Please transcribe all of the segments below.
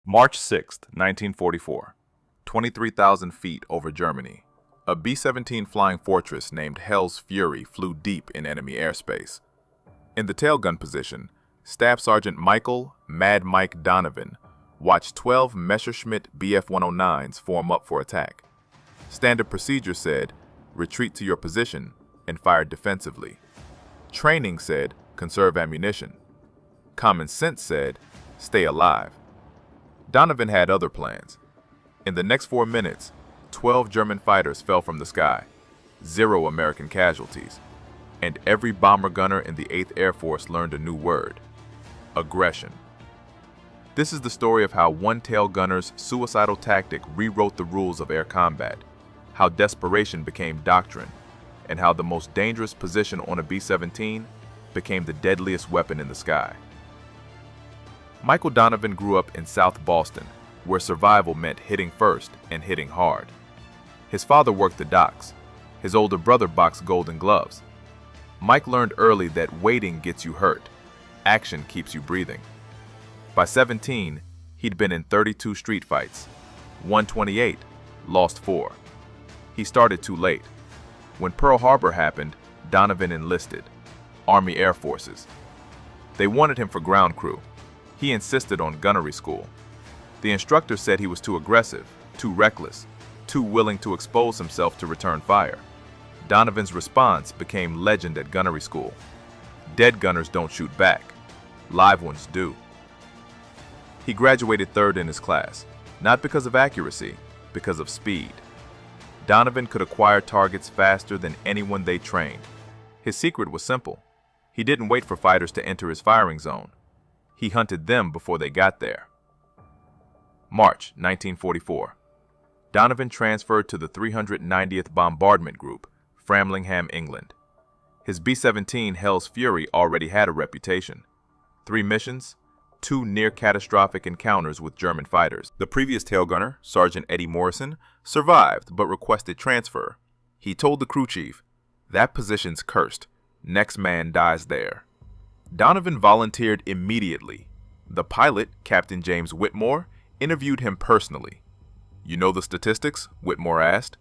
March 6, 1944. 23,000 feet over Germany. A B-17 flying fortress named Hell's Fury flew deep in enemy airspace. In the tailgun position, Staff Sergeant Michael "Mad Mike" Donovan watched 12 Messerschmitt Bf 109s form up for attack. Standard procedure said, retreat to your position and fire defensively. Training said, conserve ammunition. Common sense said, stay alive. Donovan had other plans. In the next 4 minutes, 12 German fighters fell from the sky, 0 American casualties, and every bomber gunner in the 8th Air Force learned a new word: aggression. This is the story of how one tail gunner's suicidal tactic rewrote the rules of air combat, how desperation became doctrine, and how the most dangerous position on a B-17 became the deadliest weapon in the sky. Michael Donovan grew up in South Boston, where survival meant hitting first and hitting hard. His father worked the docks. His older brother boxed Golden Gloves. Mike learned early that waiting gets you hurt. Action keeps you breathing. By 17, he'd been in 32 street fights. 128, lost 4. He started too late. When Pearl Harbor happened, Donovan enlisted. Army Air Forces. They wanted him for ground crew. He insisted on gunnery school. The instructor said he was too aggressive, too reckless, too willing to expose himself to return fire. Donovan's response became legend at gunnery school. Dead gunners don't shoot back. Live ones do. He graduated 3rd in his class, not because of accuracy, because of speed. Donovan could acquire targets faster than anyone they trained. His secret was simple. He didn't wait for fighters to enter his firing zone. He hunted them before they got there. March 1944. Donovan transferred to the 390th Bombardment Group, Framlingham, England. His B-17 Hell's Fury already had a reputation. 3 missions, 2 near-catastrophic encounters with German fighters. The previous tail gunner, Sergeant Eddie Morrison, survived but requested transfer. He told the crew chief, "That position's cursed. Next man dies there." Donovan volunteered immediately. The pilot, Captain James Whitmore, interviewed him personally. "You know the statistics?" Whitmore asked.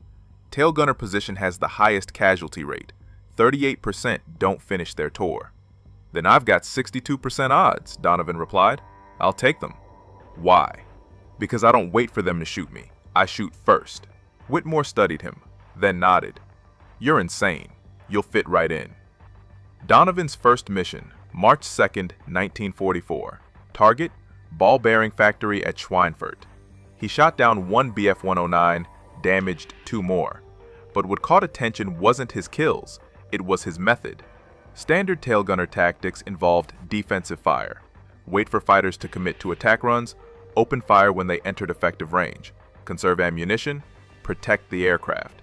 "Tail gunner position has the highest casualty rate. 38% don't finish their tour." "Then I've got 62% odds," Donovan replied. "I'll take them." "Why?" "Because I don't wait for them to shoot me. I shoot first." Whitmore studied him, then nodded. "You're insane. You'll fit right in." Donovan's first mission, March 2, 1944. Target: ball bearing factory at Schweinfurt. He shot down 1 Bf 109, damaged 2 more. But what caught attention wasn't his kills, it was his method. Standard tailgunner tactics involved defensive fire. Wait for fighters to commit to attack runs, open fire when they entered effective range, conserve ammunition, protect the aircraft.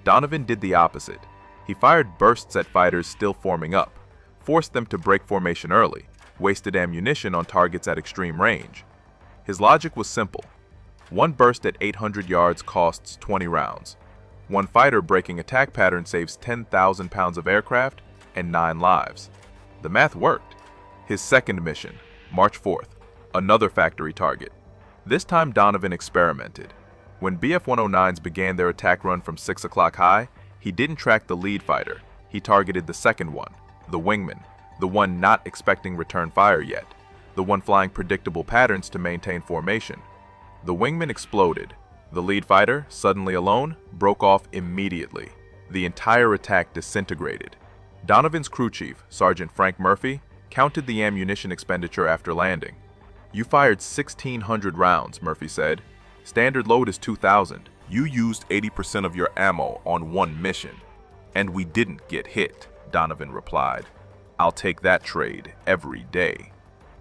Donovan did the opposite. He fired bursts at fighters still forming up, forced them to break formation early, wasted ammunition on targets at extreme range. His logic was simple. 1 burst at 800 yards costs 20 rounds. 1 fighter breaking attack pattern saves 10,000 pounds of aircraft and 9 lives. The math worked. His second mission, March 4th, another factory target. This time Donovan experimented. When Bf 109s began their attack run from 6 o'clock high, he didn't track the lead fighter. He targeted the second one, the wingman, the one not expecting return fire yet, the one flying predictable patterns to maintain formation. The wingman exploded. The lead fighter, suddenly alone, broke off immediately. The entire attack disintegrated. Donovan's crew chief, Sergeant Frank Murphy, counted the ammunition expenditure after landing. "You fired 1,600 rounds," Murphy said. "Standard load is 2,000. You used 80% of your ammo on 1 mission." "And we didn't get hit," Donovan replied. "I'll take that trade every day."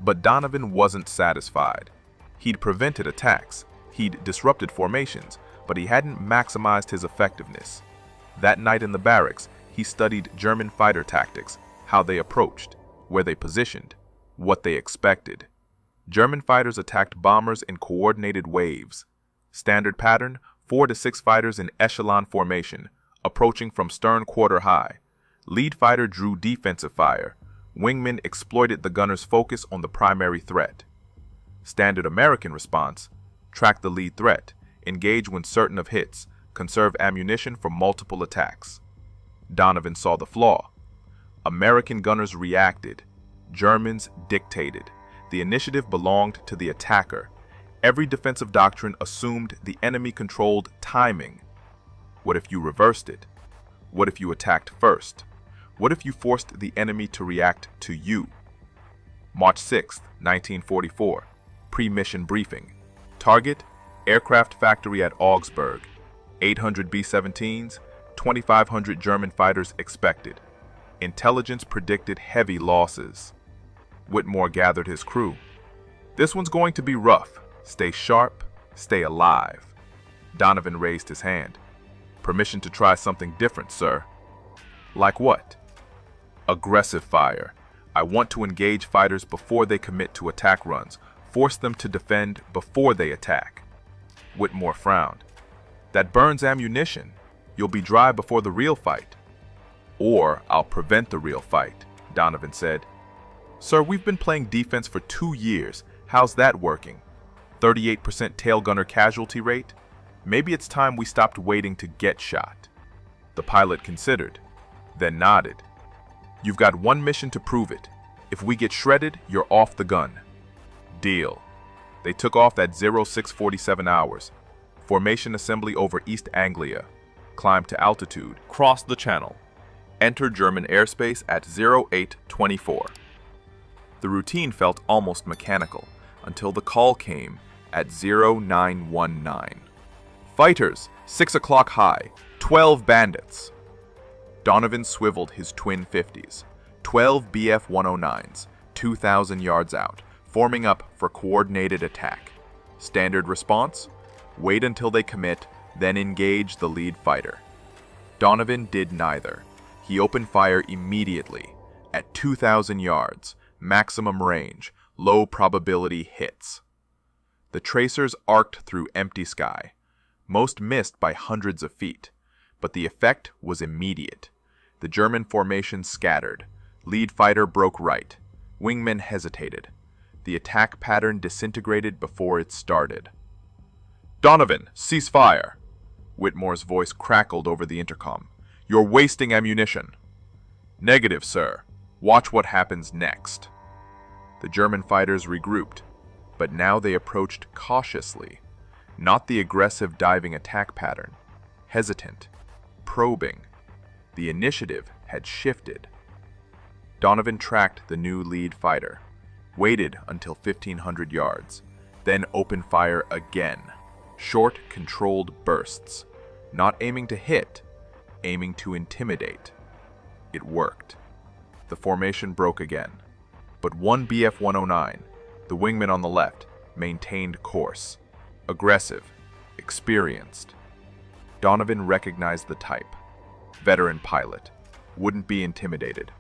But Donovan wasn't satisfied. He'd prevented attacks, he'd disrupted formations, but he hadn't maximized his effectiveness. That night in the barracks, he studied German fighter tactics, how they approached, where they positioned, what they expected. German fighters attacked bombers in coordinated waves. Standard pattern: 4 to 6 fighters in echelon formation, approaching from stern quarter high. Lead fighter drew defensive fire. Wingmen exploited the gunner's focus on the primary threat. Standard American response: track the lead threat, engage when certain of hits, conserve ammunition for multiple attacks. Donovan saw the flaw. American gunners reacted. Germans dictated. The initiative belonged to the attacker. Every defensive doctrine assumed the enemy controlled timing. What if you reversed it? What if you attacked first? What if you forced the enemy to react to you? March 6, 1944. Pre-mission briefing. Target: aircraft factory at Augsburg. 800 B-17s, 2,500 German fighters expected. Intelligence predicted heavy losses. Whitmore gathered his crew. This one's going to be rough. Stay sharp, stay alive. Donovan raised his hand. Permission to try something different, sir. Like what? Aggressive fire. I want to engage fighters before they commit to attack runs. Force them to defend before they attack. Whitmore frowned. That burns ammunition. You'll be dry before the real fight. Or I'll prevent the real fight, Donovan said. Sir, we've been playing defense for 2 years. How's that working? 38% tail gunner casualty rate? Maybe it's time we stopped waiting to get shot. The pilot considered, then nodded. You've got one mission to prove it. If we get shredded, you're off the gun. Deal. They took off at 0647 hours. Formation assembly over East Anglia. Climbed to altitude. Crossed the channel. Enter German airspace at 0824. The routine felt almost mechanical until the call came at 0919. Fighters, 6 o'clock high, 12 bandits. Donovan swiveled his twin 50s, 12 Bf-109s, 2,000 yards out, forming up for coordinated attack. Standard response: wait until they commit, then engage the lead fighter. Donovan did neither. He opened fire immediately, at 2,000 yards, maximum range, low probability hits. The tracers arced through empty sky. Most missed by hundreds of feet, but the effect was immediate. The German formation scattered. Lead fighter broke right. Wingmen hesitated. The attack pattern disintegrated before it started. Donovan, cease fire! Whitmore's voice crackled over the intercom. You're wasting ammunition. Negative, sir. Watch what happens next. The German fighters regrouped, but now they approached cautiously. Not the aggressive diving attack pattern. Hesitant. Probing. The initiative had shifted. Donovan tracked the new lead fighter, waited until 1,500 yards, then opened fire again. Short, controlled bursts. Not aiming to hit, aiming to intimidate. It worked. The formation broke again. But one Bf-109, the wingman on the left, maintained course. Aggressive, experienced. Donovan recognized the type. Veteran pilot. Wouldn't be intimidated.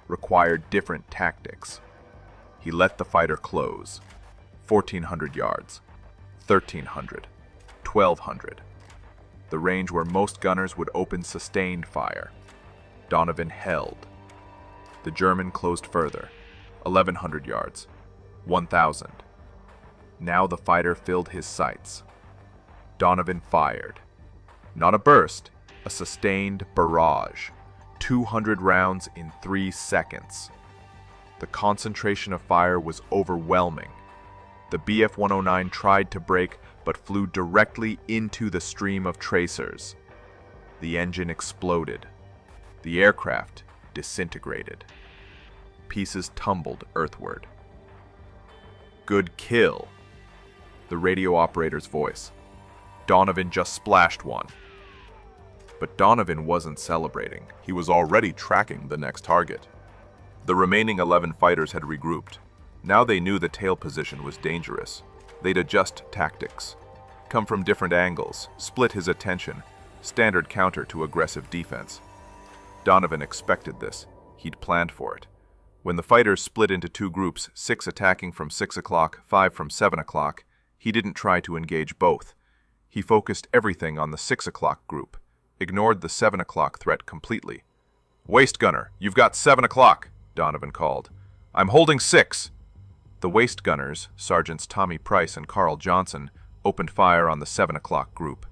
Required different tactics. He let the fighter close. 1,400 yards. 1,300. 1,200. The range where most gunners would open sustained fire. Donovan held. The German closed further. 1,100 yards. 1,000. Now the fighter filled his sights. Donovan fired. Not a burst, a sustained barrage. 200 rounds in 3 seconds. The concentration of fire was overwhelming. The Bf-109 tried to brake, but flew directly into the stream of tracers. The engine exploded. The aircraft disintegrated. Pieces tumbled earthward. Good kill. The radio operator's voice. Donovan just splashed one. But Donovan wasn't celebrating. He was already tracking the next target. The remaining 11 fighters had regrouped. Now they knew the tail position was dangerous. They'd adjust tactics. Come from different angles, split his attention, standard counter to aggressive defense. Donovan expected this. He'd planned for it. When the fighters split into 2 groups, 6 attacking from 6 o'clock, 5 from 7 o'clock, he didn't try to engage both. He focused everything on the 6 o'clock group, ignored the 7 o'clock threat completely. Waist gunner, you've got 7 o'clock, Donovan called. I'm holding 6. The waist gunners, Sergeants Tommy Price and Carl Johnson, opened fire on the 7 o'clock group.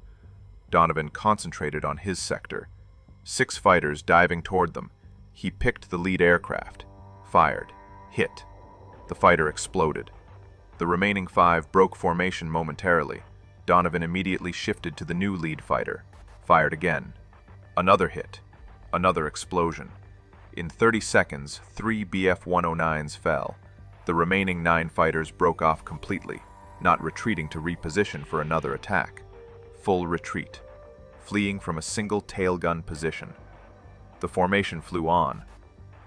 Donovan concentrated on his sector. 6 fighters diving toward them. He picked the lead aircraft, fired, hit. The fighter exploded. The remaining 5 broke formation momentarily. Donovan immediately shifted to the new lead fighter, fired again. Another hit, another explosion. In 30 seconds, 3 Bf-109s fell. The remaining 9 fighters broke off completely, not retreating to reposition for another attack. Full retreat, fleeing from a single tail gun position. The formation flew on.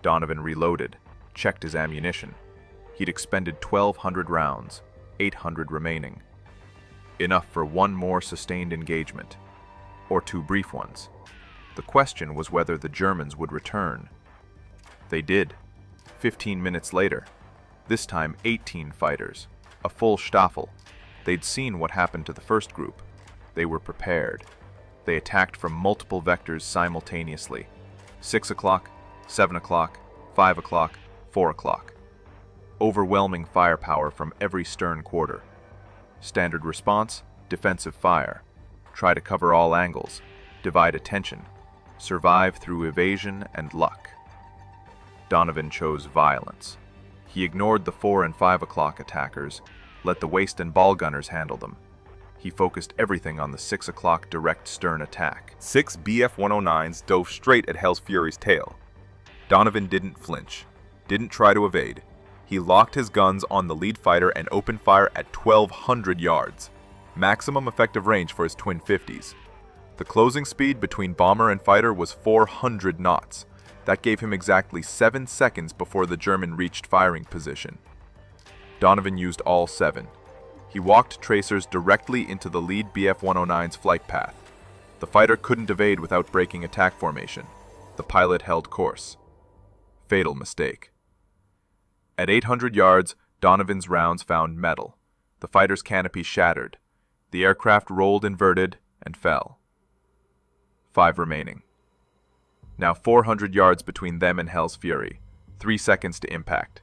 Donovan reloaded, checked his ammunition. He'd expended 1,200 rounds, 800 remaining. Enough for 1 more sustained engagement, or 2 brief ones. The question was whether the Germans would return. They did. 15 minutes later. This time 18 fighters, a full Staffel. They'd seen what happened to the first group. They were prepared. They attacked from multiple vectors simultaneously. 6 o'clock, 7 o'clock, 5 o'clock, 4 o'clock. Overwhelming firepower from every stern quarter. Standard response, defensive fire. Try to cover all angles, divide attention, survive through evasion and luck. Donovan chose violence. He ignored the 4 and 5 o'clock attackers, let the waist and ball gunners handle them. He focused everything on the 6 o'clock direct stern attack. 6 Bf-109s dove straight at Hell's Fury's tail. Donovan didn't flinch, didn't try to evade. He locked his guns on the lead fighter and opened fire at 1,200 yards, maximum effective range for his twin 50s. The closing speed between bomber and fighter was 400 knots. That gave him exactly 7 seconds before the German reached firing position. Donovan used all 7. He walked tracers directly into the lead Bf-109's flight path. The fighter couldn't evade without breaking attack formation. The pilot held course. Fatal mistake. At 800 yards, Donovan's rounds found metal. The fighter's canopy shattered. The aircraft rolled inverted and fell. 5 remaining. Now 400 yards between them and Hell's Fury. 3 seconds to impact.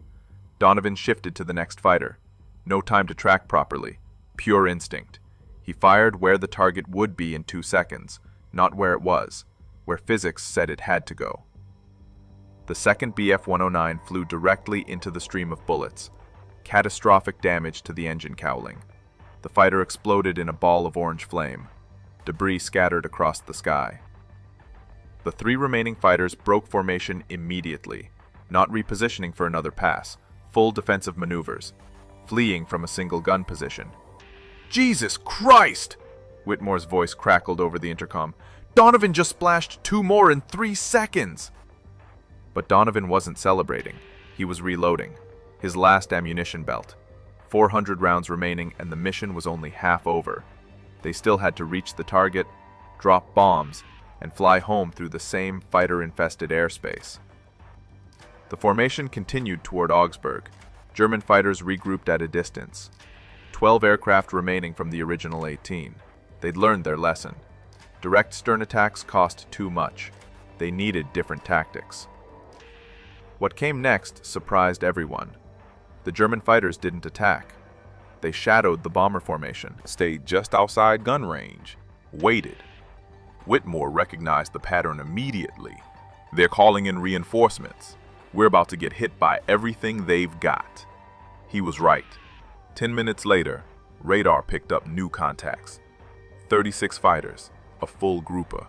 Donovan shifted to the next fighter. No time to track properly. Pure instinct. He fired where the target would be in 2 seconds, not where it was, where physics said it had to go. The second Bf-109 flew directly into the stream of bullets. Catastrophic damage to the engine cowling. The fighter exploded in a ball of orange flame. Debris scattered across the sky. The 3 remaining fighters broke formation immediately, not repositioning for another pass, full defensive maneuvers, fleeing from a single gun position. Jesus Christ! Whitmore's voice crackled over the intercom. Donovan just splashed 2 more in 3 seconds! But Donovan wasn't celebrating. He was reloading. His last ammunition belt. 400 rounds remaining and the mission was only half over. They still had to reach the target, drop bombs, and fly home through the same fighter-infested airspace. The formation continued toward Augsburg. German fighters regrouped at a distance. 12 aircraft remaining from the original 18. They'd learned their lesson. Direct stern attacks cost too much. They needed different tactics. What came next surprised everyone. The German fighters didn't attack. They shadowed the bomber formation, Stayed just outside gun range, waited. Whitmore recognized the pattern immediately. They're calling in reinforcements. We're about to get hit by everything they've got. He was right. 10 minutes later, radar picked up new contacts. 36 fighters, a full grouper.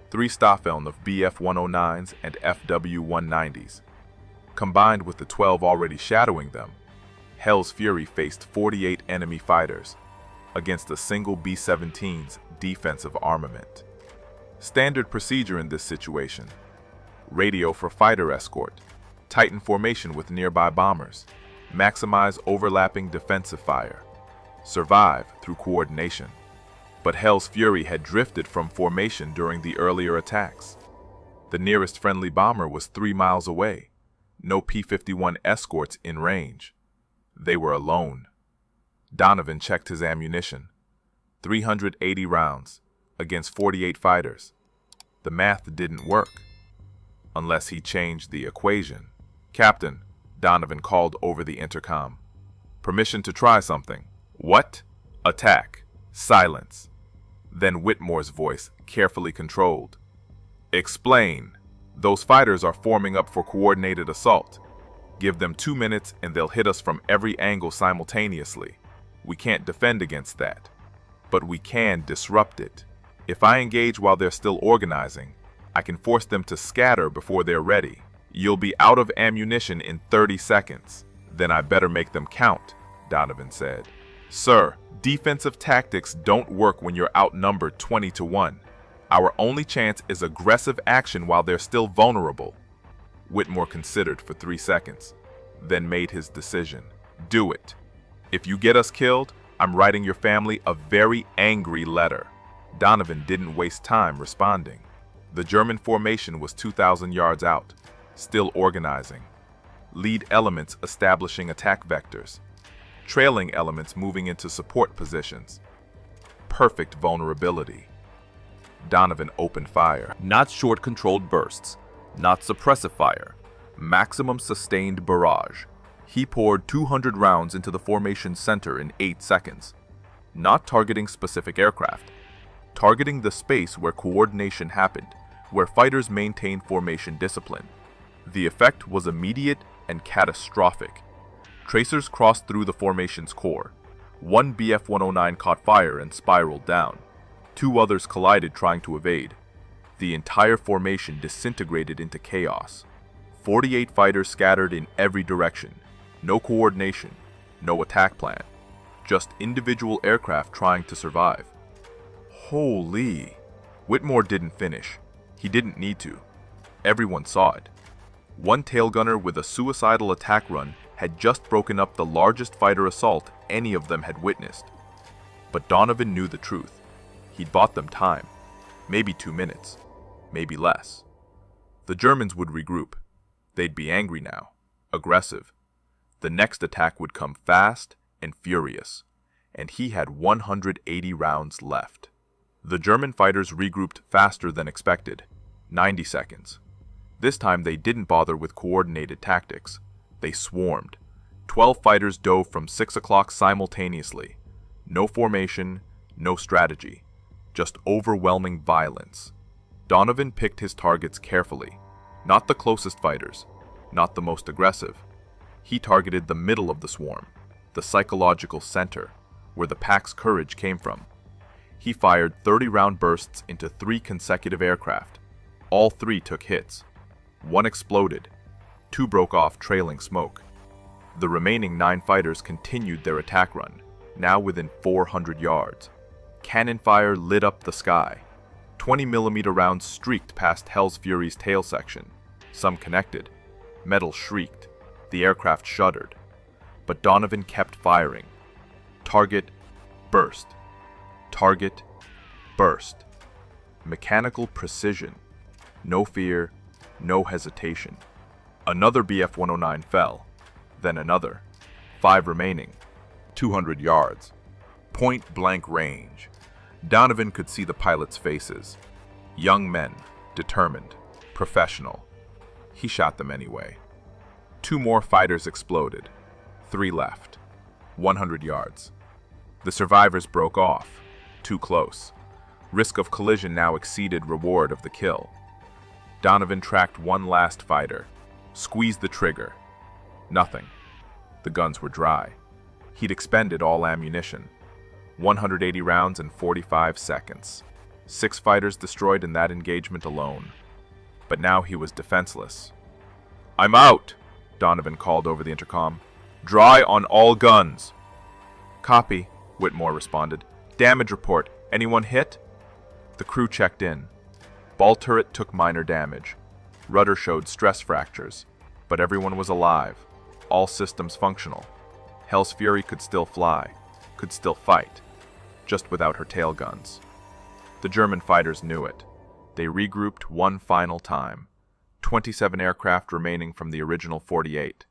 3 Staffeln of Bf-109s and FW-190s. Combined with the 12 already shadowing them, Hell's Fury faced 48 enemy fighters against a single B-17's defensive armament. Standard procedure in this situation: radio for fighter escort, tighten formation with nearby bombers, maximize overlapping defensive fire, survive through coordination. But Hell's Fury had drifted from formation during the earlier attacks. The nearest friendly bomber was 3 miles away. No P-51 escorts in range. They were alone. Donovan checked his ammunition. 380 rounds against 48 fighters. The math didn't work. Unless he changed the equation. "Captain," Donovan called over the intercom. Permission to try something. What? Attack. Silence. Then Whitmore's voice, carefully controlled. Explain. Those fighters are forming up for coordinated assault. Give them 2 minutes and they'll hit us from every angle simultaneously. We can't defend against that. But we can disrupt it. If I engage while they're still organizing, I can force them to scatter before they're ready. You'll be out of ammunition in 30 seconds. Then I better make them count, Donovan said. Sir, defensive tactics don't work when you're outnumbered 20-1. Our only chance is aggressive action while they're still vulnerable. Whitmore considered for 3 seconds, then made his decision. Do it. If you get us killed, I'm writing your family a very angry letter. Donovan didn't waste time responding. The German formation was 2,000 yards out, still organizing. Lead elements establishing attack vectors. Trailing elements moving into support positions. Perfect vulnerability. Donovan opened fire. Not short controlled bursts, not suppressive fire, maximum sustained barrage. He poured 200 rounds into the formation's center in 8 seconds. Not targeting specific aircraft, targeting the space where coordination happened, where fighters maintained formation discipline. The effect was immediate and catastrophic. Tracers crossed through the formation's core. One Bf-109 caught fire and spiraled down. 2 others collided trying to evade. The entire formation disintegrated into chaos. 48 fighters scattered in every direction. No coordination, no attack plan. Just individual aircraft trying to survive. Holy! Whitmore didn't finish. He didn't need to. Everyone saw it. One tail gunner with a suicidal attack run had just broken up the largest fighter assault any of them had witnessed. But Donovan knew the truth. He'd bought them time. Maybe 2 minutes. Maybe less. The Germans would regroup. They'd be angry now. Aggressive. The next attack would come fast and furious. And he had 180 rounds left. The German fighters regrouped faster than expected. 90 seconds. This time they didn't bother with coordinated tactics. They swarmed. 12 fighters dove from 6 o'clock simultaneously. No formation, no strategy. Just overwhelming violence. Donovan picked his targets carefully. Not the closest fighters. Not the most aggressive. He targeted the middle of the swarm. The psychological center, where the pack's courage came from. He fired 30-round bursts into 3 consecutive aircraft. All 3 took hits. 1 exploded. 2 broke off trailing smoke. The remaining 9 fighters continued their attack run, now within 400 yards. Cannon fire lit up the sky. 20mm rounds streaked past Hell's Fury's tail section. Some connected. Metal shrieked. The aircraft shuddered. But Donovan kept firing. Target, burst. Target, burst. Mechanical precision. No fear, no hesitation. Another Bf-109 fell. Then another. 5 remaining. 200 yards. Point-blank range. Donovan could see the pilots' faces. Young men, determined, professional. He shot them anyway. 2 more fighters exploded. 3 left. 100 yards. The survivors broke off. Too close. Risk of collision now exceeded reward of the kill. Donovan tracked one last fighter. Squeezed the trigger. Nothing. The guns were dry. He'd expended all ammunition. 180 rounds in 45 seconds. 6 fighters destroyed in that engagement alone. But now he was defenseless. "I'm out," Donovan called over the intercom. "Dry on all guns." "Copy," Whitmore responded. "Damage report. Anyone hit?" The crew checked in. Ball turret took minor damage. Rudder showed stress fractures. But everyone was alive. All systems functional. Hell's Fury could still fly. Could still fight. Just without her tail guns. The German fighters knew it. They regrouped one final time. 27 aircraft remaining from the original 48.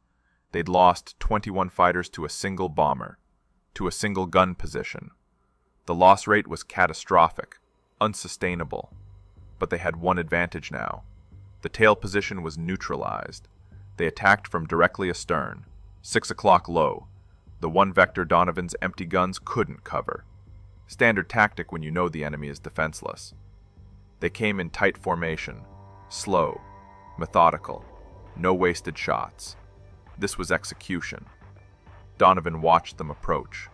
They'd lost 21 fighters to a single bomber. To a single gun position. The loss rate was catastrophic. Unsustainable. But they had one advantage now. The tail position was neutralized. They attacked from directly astern. 6 o'clock low. the one vector Donovan's empty guns couldn't cover. Standard tactic when you know the enemy is defenseless. They came in tight formation, slow, methodical, no wasted shots. This was execution. Donovan watched them approach.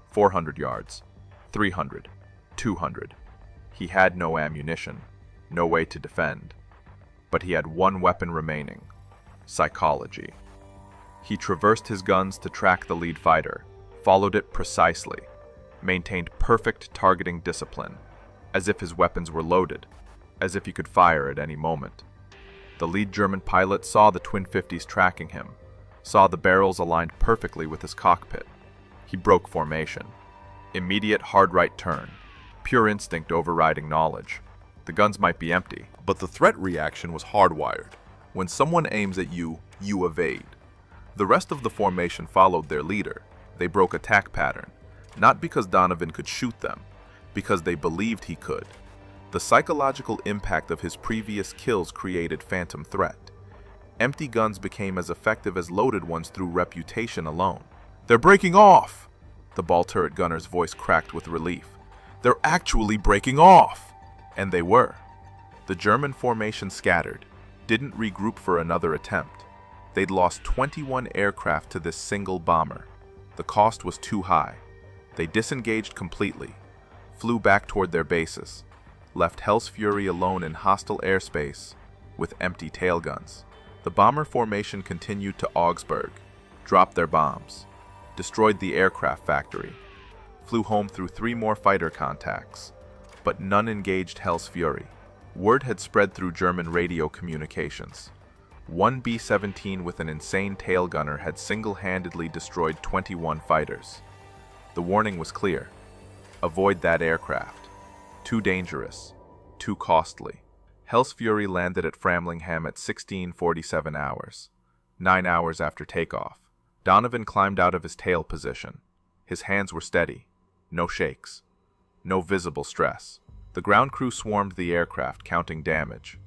400 yards, 300, 200. He had no ammunition, no way to defend. But he had one weapon remaining: psychology. He traversed his guns to track the lead fighter, followed it precisely, maintained perfect targeting discipline, as if his weapons were loaded, as if he could fire at any moment. The lead German pilot saw the twin 50s tracking him, saw the barrels aligned perfectly with his cockpit. He broke formation. Immediate hard right turn, pure instinct overriding knowledge. The guns might be empty, But the threat reaction was hardwired. When someone aims at you, you evade. The rest of the formation followed their leader. They broke attack pattern, not because Donovan could shoot them, because they believed he could. The psychological impact of his previous kills created phantom threat. Empty guns became as effective as loaded ones through reputation alone. "They're breaking off!" The ball turret gunner's voice cracked with relief. "They're actually breaking off!" And they were. The German formation scattered, didn't regroup for another attempt. They'd lost 21 aircraft to this single bomber. The cost was too high. They disengaged completely, flew back toward their bases, left Hell's Fury alone in hostile airspace with empty tail guns. The bomber formation continued to Augsburg, dropped their bombs, destroyed the aircraft factory, flew home through 3 more fighter contacts, but none engaged Hell's Fury. Word had spread through German radio communications. One B-17 with an insane tail gunner had single-handedly destroyed 21 fighters. The warning was clear: avoid that aircraft. Too dangerous, too costly. Hell's Fury landed at Framlingham at 16:47 hours, 9 hours after takeoff. Donovan climbed out of his tail position. His hands were steady, no shakes, no visible stress. The ground crew swarmed the aircraft, counting damage.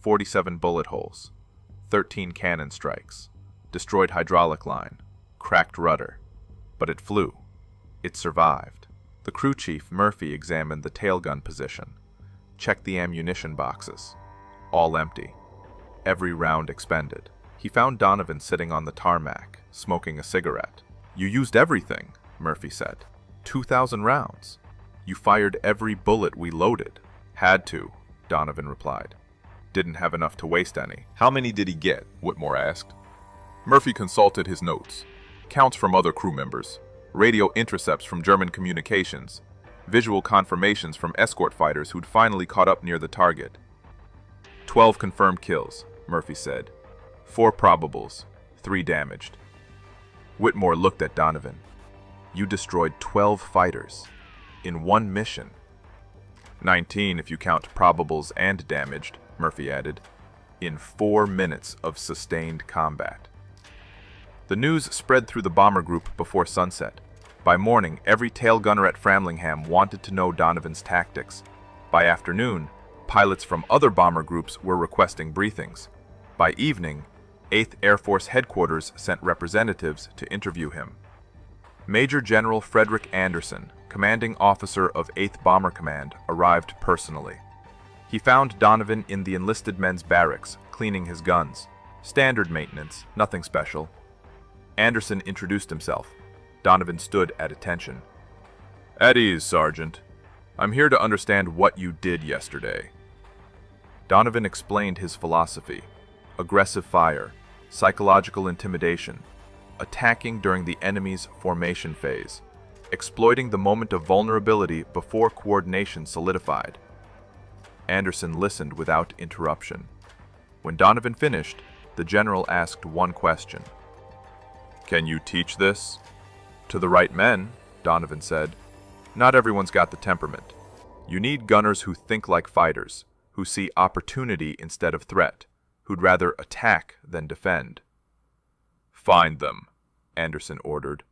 47 bullet holes, 13 cannon strikes, destroyed hydraulic line, cracked rudder. But it flew. It survived. The crew chief, Murphy, examined the tail gun position, checked the ammunition boxes. All empty. Every round expended. He found Donovan sitting on the tarmac, smoking a cigarette. "You used everything," Murphy said. 2,000 rounds. You fired every bullet we loaded." "Had to," Donovan replied. "Didn't have enough to waste any." How many did he get? Whitmore asked. Murphy consulted his notes. Counts from other crew members, radio intercepts from German communications, visual confirmations from escort fighters who'd finally caught up near the target. 12 confirmed kills, Murphy said. 4 probables, 3 damaged. Whitmore looked at Donovan. "You destroyed 12 fighters. In one mission." 19 if you count probables and damaged, Murphy added. In 4 minutes of sustained combat. The news spread through the bomber group before sunset. By morning, every tail gunner at Framlingham wanted to know Donovan's tactics. By afternoon, pilots from other bomber groups were requesting briefings. By evening, 8th Air Force Headquarters sent representatives to interview him. Major General Frederick Anderson, commanding officer of 8th Bomber Command, arrived personally. He found Donovan in the enlisted men's barracks, cleaning his guns. Standard maintenance, nothing special. Anderson introduced himself. Donovan stood at attention. "At ease, Sergeant. I'm here to understand what you did yesterday." Donovan explained his philosophy: aggressive fire, psychological intimidation, attacking during the enemy's formation phase, exploiting the moment of vulnerability before coordination solidified. Anderson listened without interruption. When Donovan finished, the general asked one question. "Can you teach this?" "To the right men," Donovan said. "Not everyone's got the temperament. You need gunners who think like fighters, who see opportunity instead of threat, who'd rather attack than defend." "Find them," Anderson ordered.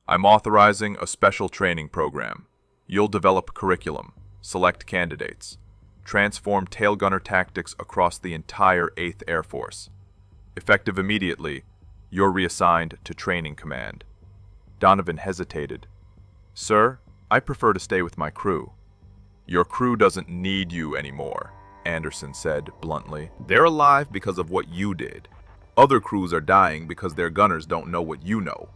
"I'm authorizing a special training program. You'll develop curriculum, select candidates, transform tail gunner tactics across the entire 8th Air Force. Effective immediately, you're reassigned to Training Command." Donovan hesitated. "Sir, I prefer to stay with my crew." "Your crew doesn't need you anymore," Anderson said bluntly. "They're alive because of what you did. Other crews are dying because their gunners don't know what you know.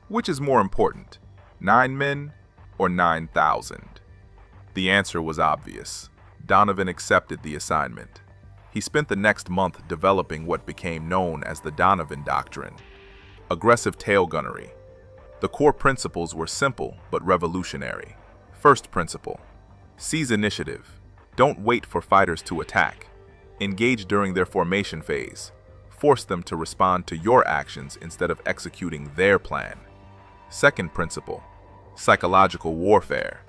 Which is more important, 9 men or 9,000? The answer was obvious. Donovan accepted the assignment. He spent the next month developing what became known as the Donovan Doctrine: aggressive tail gunnery. The core principles were simple but revolutionary. First principle: seize initiative. Don't wait for fighters to attack. Engage during their formation phase. Force them to respond to your actions instead of executing their plan. Second principle: psychological warfare.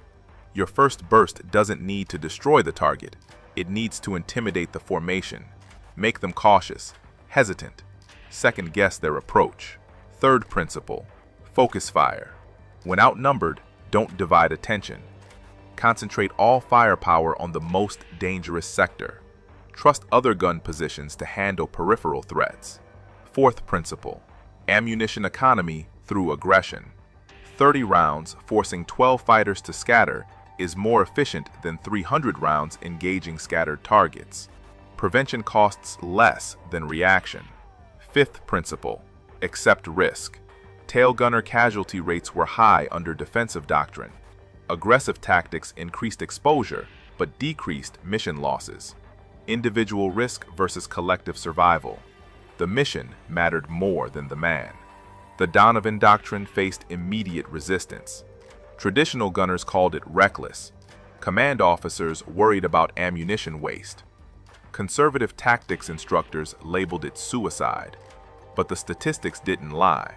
Your first burst doesn't need to destroy the target. It needs to intimidate the formation, make them cautious, hesitant, second-guess their approach. Third principle: focus fire. When outnumbered, don't divide attention. Concentrate all firepower on the most dangerous sector. Trust other gun positions to handle peripheral threats. Fourth principle: ammunition economy through aggression. 30 rounds forcing 12 fighters to scatter is more efficient than 300 rounds engaging scattered targets. Prevention costs less than reaction. Fifth principle: accept risk. Tail gunner casualty rates were high under defensive doctrine. Aggressive tactics increased exposure but decreased mission losses. Individual risk versus collective survival. The mission mattered more than the man. The Donovan Doctrine faced immediate resistance. Traditional gunners called it reckless. Command officers worried about ammunition waste. Conservative tactics instructors labeled it suicide. But the statistics didn't lie.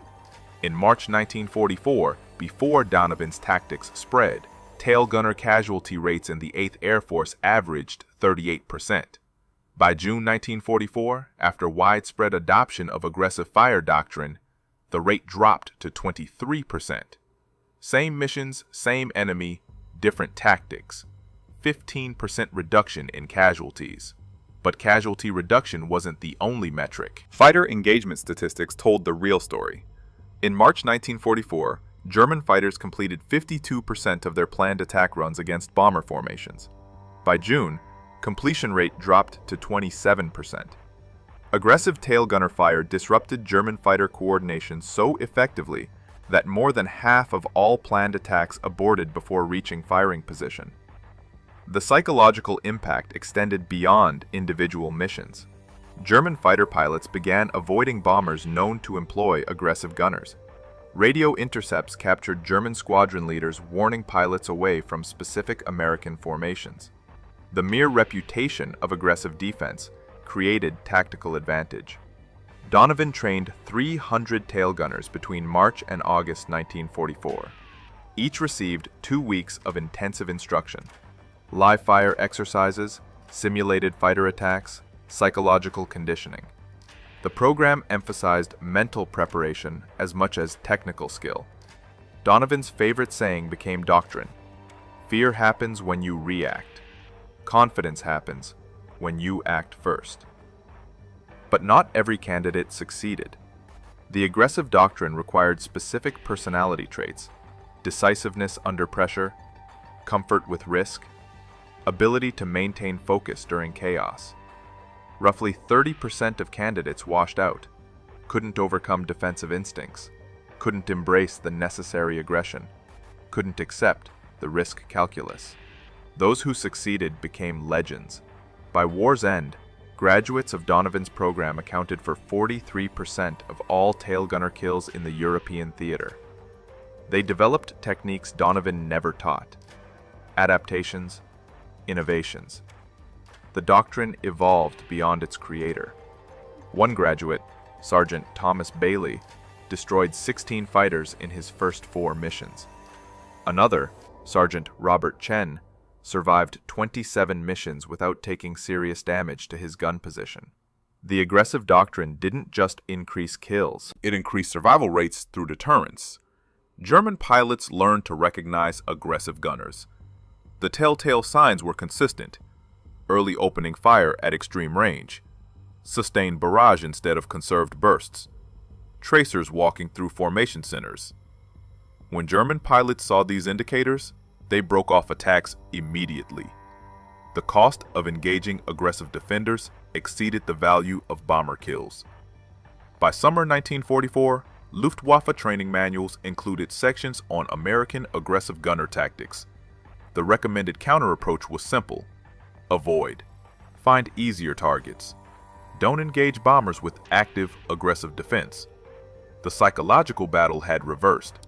In March 1944, before Donovan's tactics spread, tail gunner casualty rates in the 8th Air Force averaged 38%. By June 1944, after widespread adoption of aggressive fire doctrine, the rate dropped to 23%. Same missions, same enemy, different tactics. 15% reduction in casualties. But casualty reduction wasn't the only metric. Fighter engagement statistics told the real story. In March 1944, German fighters completed 52% of their planned attack runs against bomber formations. By June, completion rate dropped to 27%. Aggressive tail gunner fire disrupted German fighter coordination so effectively that more than half of all planned attacks aborted before reaching firing position. The psychological impact extended beyond individual missions. German fighter pilots began avoiding bombers known to employ aggressive gunners. Radio intercepts captured German squadron leaders warning pilots away from specific American formations. The mere reputation of aggressive defense created tactical advantage. Donovan trained 300 tail gunners between March and August 1944. Each received 2 weeks of intensive instruction: live fire exercises, simulated fighter attacks, psychological conditioning. The program emphasized mental preparation as much as technical skill. Donovan's favorite saying became doctrine: fear happens when you react. Confidence happens when you act first. But not every candidate succeeded. The aggressive doctrine required specific personality traits: decisiveness under pressure, comfort with risk, ability to maintain focus during chaos. Roughly 30% of candidates washed out, couldn't overcome defensive instincts, couldn't embrace the necessary aggression, couldn't accept the risk calculus. Those who succeeded became legends. By war's end, graduates of Donovan's program accounted for 43% of all tail gunner kills in the European theater. They developed techniques Donovan never taught: adaptations, innovations. The doctrine evolved beyond its creator. One graduate, Sergeant Thomas Bailey, destroyed 16 fighters in his first 4 missions. Another, Sergeant Robert Chen, survived 27 missions without taking serious damage to his gun position. The aggressive doctrine didn't just increase kills, it increased survival rates through deterrence. German pilots learned to recognize aggressive gunners. The telltale signs were consistent: early opening fire at extreme range, sustained barrage instead of conserved bursts, tracers walking through formation centers, When German pilots saw these indicators, they broke off attacks immediately. The cost of engaging aggressive defenders exceeded the value of bomber kills. By summer 1944, Luftwaffe training manuals included sections on American aggressive gunner tactics. The recommended counter-approach was simple: avoid. Find easier targets. Don't engage bombers with active, aggressive defense. The psychological battle had reversed.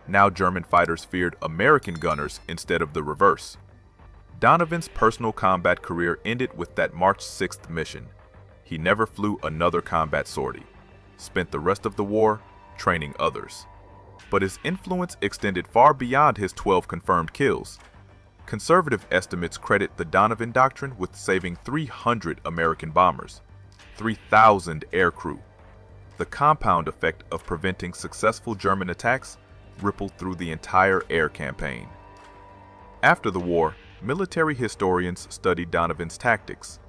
Now German fighters feared American gunners instead of the reverse. Donovan's personal combat career ended with that March 6th mission. He never flew another combat sortie, spent the rest of the war training others. But his influence extended far beyond his 12 confirmed kills. Conservative estimates credit the Donovan Doctrine with saving 300 American bombers, 3,000 aircrew. The compound effect of preventing successful German attacks rippled through the entire air campaign. After the war, military historians studied Donovan's tactics.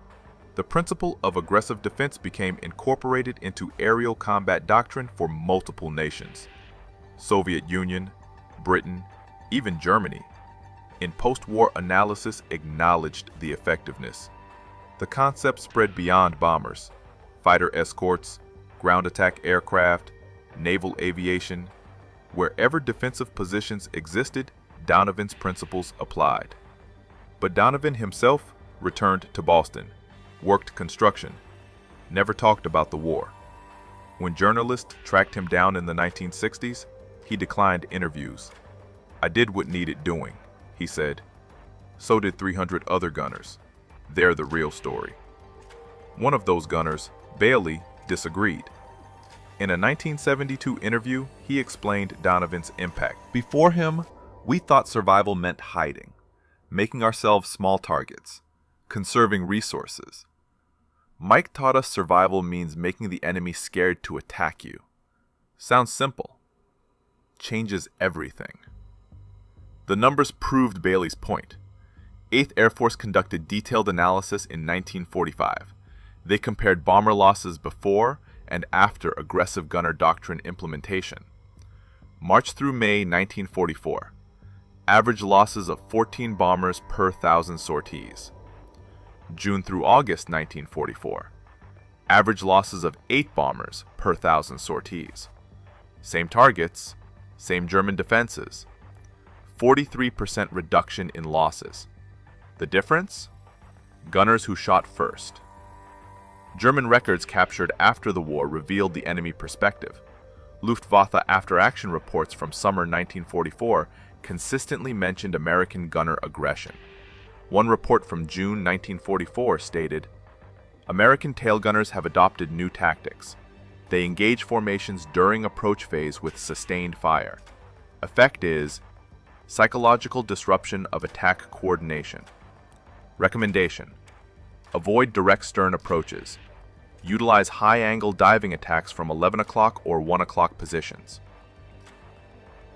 The principle of aggressive defense became incorporated into aerial combat doctrine for multiple nations: Soviet Union, Britain, even Germany. In post-war analysis acknowledged the effectiveness. The concept spread beyond bombers: fighter escorts, ground attack aircraft, naval aviation. Wherever defensive positions existed, Donovan's principles applied. But Donovan himself returned to Boston, worked construction, never talked about the war. When journalists tracked him down in the 1960s, he declined interviews. "I did what needed doing," he said. So did 300 other gunners. They're the real story. One of those gunners, Bailey, disagreed. In a 1972 interview, he explained Donovan's impact. "Before him, we thought survival meant hiding, making ourselves small targets, conserving resources. Mike taught us survival means making the enemy scared to attack you. Sounds simple. Changes everything." The numbers proved Bailey's point. 8th Air Force conducted detailed analysis in 1945. They compared bomber losses before and after aggressive gunner doctrine implementation. March through May 1944. Average losses of 14 bombers per 1,000 sorties. June through August 1944. Average losses of 8 bombers per 1,000 sorties. Same targets, same German defenses. 43% reduction in losses. The difference? Gunners who shot first. German records captured after the war revealed the enemy perspective. Luftwaffe after-action reports from summer 1944 consistently mentioned American gunner aggression. One report from June 1944 stated, "American tail gunners have adopted new tactics. They engage formations during approach phase with sustained fire. Effect is psychological disruption of attack coordination. Recommendation: avoid direct stern approaches. Utilize high-angle diving attacks from 11 o'clock or 1 o'clock positions."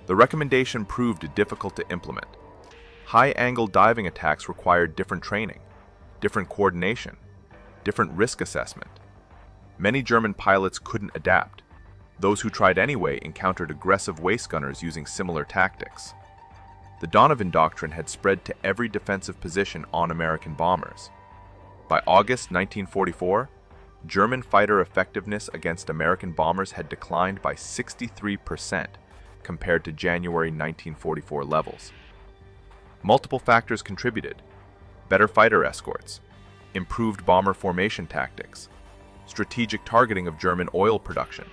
The recommendation proved difficult to implement. High-angle diving attacks required different training, different coordination, different risk assessment. Many German pilots couldn't adapt. Those who tried anyway encountered aggressive waist gunners using similar tactics. The Donovan Doctrine had spread to every defensive position on American bombers. By August 1944, German fighter effectiveness against American bombers had declined by 63% compared to January 1944 levels. Multiple factors contributed: better fighter escorts, improved bomber formation tactics, strategic targeting of German oil production.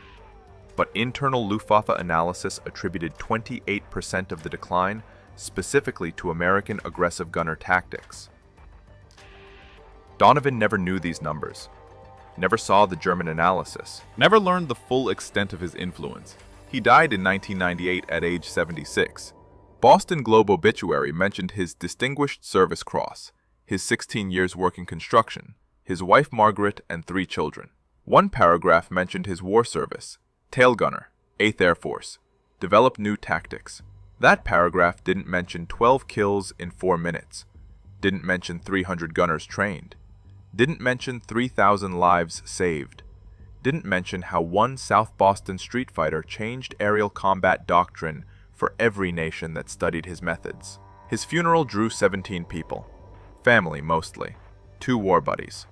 But internal Luftwaffe analysis attributed 28% of the decline specifically to American aggressive gunner tactics. Donovan never knew these numbers, never saw the German analysis, never learned the full extent of his influence. He died in 1998 at age 76. Boston Globe obituary mentioned his Distinguished Service Cross, his 16 years working construction, his wife Margaret, and 3 children. One paragraph mentioned his war service: tail gunner, 8th Air Force, developed new tactics. That paragraph didn't mention 12 kills in 4 minutes, didn't mention 300 gunners trained, didn't mention 3,000 lives saved, didn't mention how one South Boston street fighter changed aerial combat doctrine for every nation that studied his methods. His funeral drew 17 people, family mostly, 2 war buddies.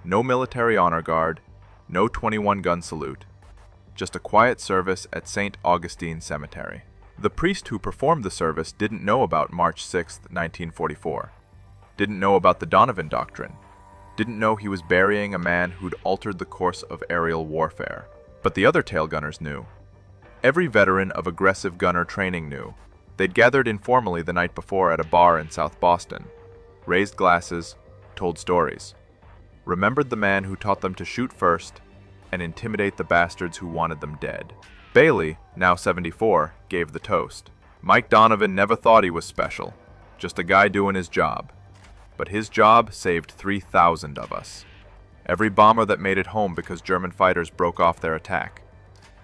No military honor guard, no 21-gun salute, just a quiet service at St. Augustine Cemetery. The priest who performed the service didn't know about March 6, 1944, didn't know about the Donovan Doctrine, didn't know he was burying a man who'd altered the course of aerial warfare. But the other tail gunners knew. Every veteran of aggressive gunner training knew. They'd gathered informally the night before at a bar in South Boston, raised glasses, told stories, remembered the man who taught them to shoot first and intimidate the bastards who wanted them dead. Bailey, now 74, gave the toast. Mike Donovan never thought he was special, just a guy doing his job. But his job saved 3,000 of us. Every bomber that made it home because German fighters broke off their attack.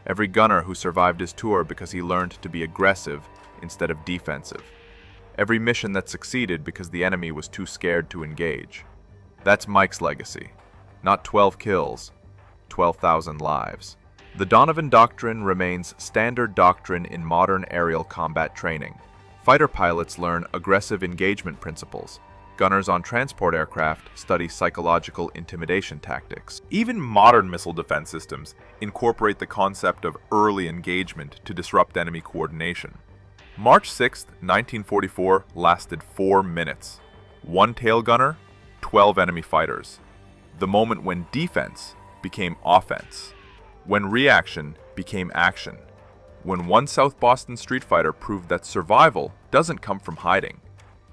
Every gunner who survived his tour because he learned to be aggressive instead of defensive. Every mission that succeeded because the enemy was too scared to engage. That's Mike's legacy. Not 12 kills, 12,000 lives. The Donovan Doctrine remains standard doctrine in modern aerial combat training. Fighter pilots learn aggressive engagement principles. Gunners on transport aircraft study psychological intimidation tactics. Even modern missile defense systems incorporate the concept of early engagement to disrupt enemy coordination. March 6, 1944 lasted 4 minutes. 1 tail gunner, 12 enemy fighters. The moment when defense became offense. When reaction became action. When one South Boston street fighter proved that survival doesn't come from hiding.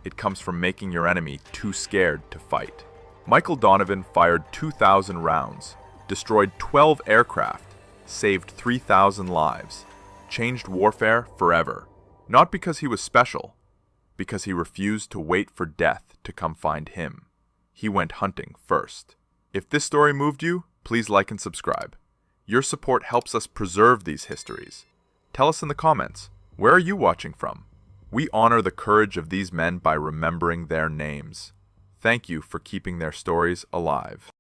It comes from making your enemy too scared to fight. Michael Donovan fired 2,000 rounds, destroyed 12 aircraft, saved 3,000 lives, changed warfare forever. Not because he was special, because he refused to wait for death to come find him. He went hunting first. If this story moved you, please like and subscribe. Your support helps us preserve these histories. Tell us in the comments, where are you watching from? We honor the courage of these men by remembering their names. Thank you for keeping their stories alive.